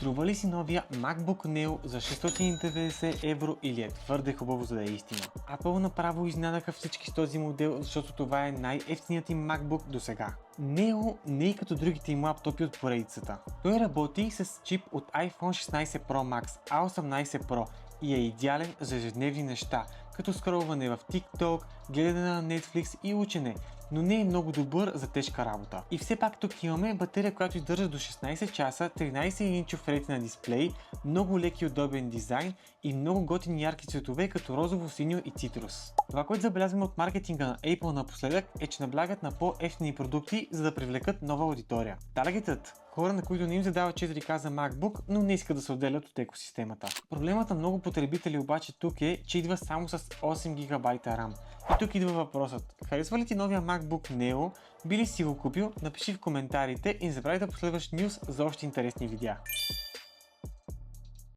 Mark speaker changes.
Speaker 1: Струва ли си новия MacBook Neo за 690 евро или е твърде хубаво, за да е истина? Apple направо изненадаха всички с този модел, защото това е най-евтиният им MacBook до сега. Neo не е като другите им лаптопи от поредицата. Той работи с чип от iPhone 16 Pro Max, A18 Pro и е идеален за ежедневни неща, като скролване в TikTok, гледане на Netflix и учене, но не е много добър за тежка работа. И все пак тук имаме батерия, която издържа до 16 часа, 13-инчов Retina дисплей, много лек и удобен дизайн и много готини ярки цветове като розово, синьо и цитрус. Това, което забелязваме от маркетинга на Apple напоследък, е, че наблягат на по-евтини продукти, за да привлекат нова аудитория. Таргетът – хора, на които не им задава 4К за MacBook, но не искат да се отделят от екосистемата. Проблемът на много потребители обаче тук е, че идва само с 8 ГБ RAM. И тук идва въпросът: харесва ли ти новия MacBook Neo? Би ли си го купил? Напиши в коментарите и не забравяй да последваш News за още интересни видеа.